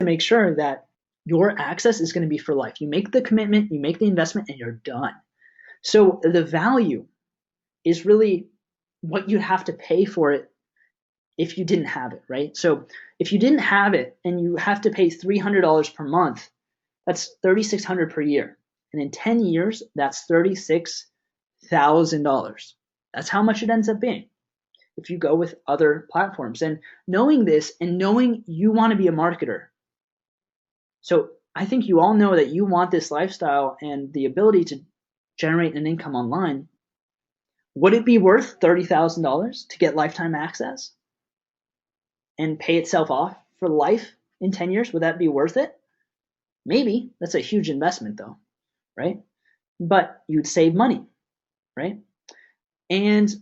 make sure that your access is going to be for life. You make the commitment, you make the investment, and you're done. So the value is really what you have to pay for it if you didn't have it, right? So if you didn't have it and you have to pay $300 per month, that's $3,600 per year. And in 10 years, that's $36,000. That's how much it ends up being if you go with other platforms. And knowing this and knowing you want to be a marketer. So I think you all know that you want this lifestyle and the ability to generate an income online. Would it be worth $30,000 to get lifetime access and pay itself off for life in 10 years? Would that be worth it? Maybe. That's a huge investment though, right? But you'd save money, right? And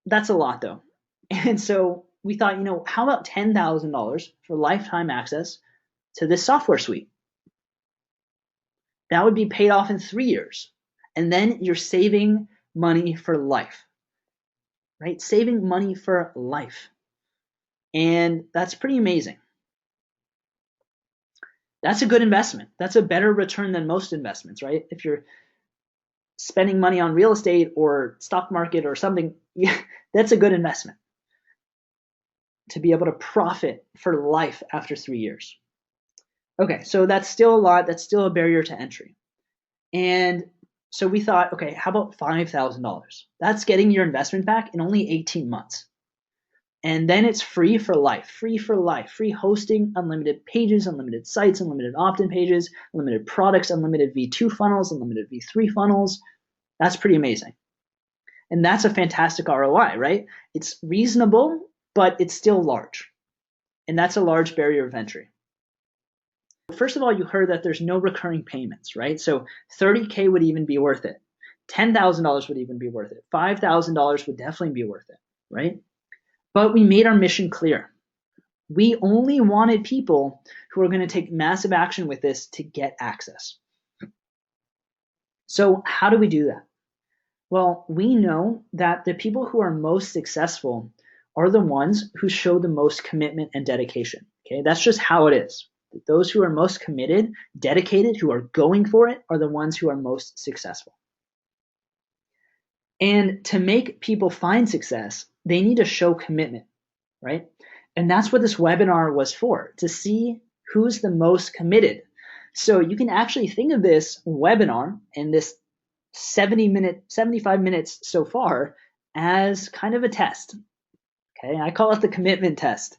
that's a lot though. And so we thought, how about $10,000 for lifetime access to this software suite? That would be paid off in 3 years. And then you're saving money for life, right? Saving money for life. And that's pretty amazing. That's a good investment. That's a better return than most investments, right? If you're spending money on real estate or stock market or something, that's a good investment to be able to profit for life after 3 years. Okay, so that's still a lot. That's still a barrier to entry. And so we thought, okay, how about $5,000? That's getting your investment back in only 18 months. And then it's free for life, free hosting, unlimited pages, unlimited sites, unlimited opt-in pages, unlimited products, unlimited V2 funnels, unlimited V3 funnels. That's pretty amazing. And that's a fantastic ROI, right? It's reasonable, but it's still large. And that's a large barrier of entry. First of all, you heard that there's no recurring payments, right? So $30K would even be worth it. $10,000 would even be worth it. $5,000 would definitely be worth it, right? But we made our mission clear. We only wanted people who are going to take massive action with this to get access. So how do we do that? Well, we know that the people who are most successful are the ones who show the most commitment and dedication. Okay, that's just how it is. Those who are most committed, dedicated, who are going for it are the ones who are most successful. And to make people find success, they need to show commitment, right? And that's what this webinar was for, to see who's the most committed. So you can actually think of this webinar and this 75 minutes so far as kind of a test. Okay, I call it the commitment test.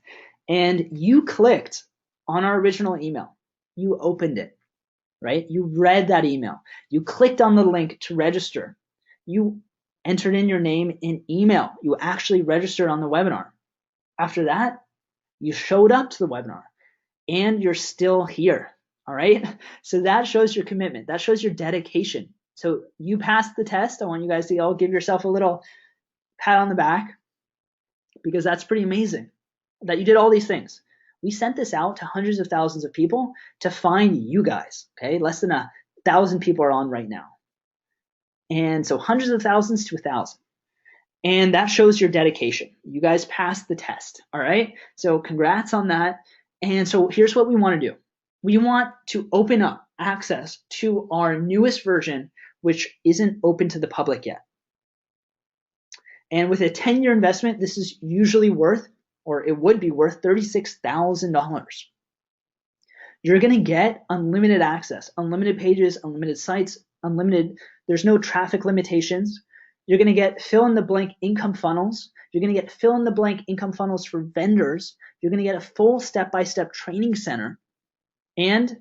And you clicked on our original email. You opened it, right? You read that email. You clicked on the link to register. You entered in your name and email. You actually registered on the webinar. After that, you showed up to the webinar and you're still here. All right. So that shows your commitment. That shows your dedication. So you passed the test. I want you guys to all give yourself a little pat on the back because that's pretty amazing that you did all these things. We sent this out to hundreds of thousands of people to find you guys. Okay. Less than 1,000 people are on right now. And so hundreds of thousands to 1,000. And that shows your dedication. You guys passed the test. All right. So congrats on that. And so here's what we want to do. We want to open up access to our newest version, which isn't open to the public yet. And with a 10-year investment, this is usually worth, or it would be worth $36,000. You're going to get unlimited access, unlimited pages, unlimited sites, unlimited, there's no traffic limitations. You're going to get fill-in-the-blank income funnels. You're going to get fill-in-the-blank income funnels for vendors. You're going to get a full step-by-step training center. And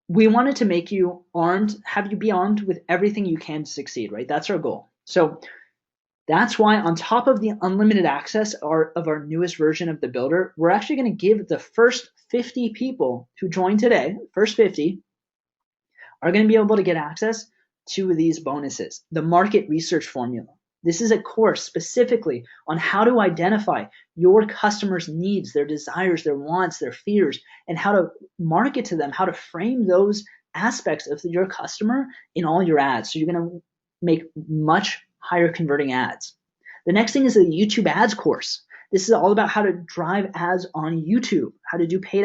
we wanted to make you armed, have you be armed with everything you can to succeed, right? That's our goal. So that's why on top of the unlimited access of our newest version of the builder, we're actually going to give the first 50 people who join today, first 50, are going to be able to get access to these bonuses. The market research formula. This is a course specifically on how to identify your customers' needs, their desires, their wants, their fears, and how to market to them, how to frame those aspects of your customer in all your ads. So you're going to make much higher converting ads. The next thing is the YouTube ads course. This is all about how to drive ads on YouTube, how to do paid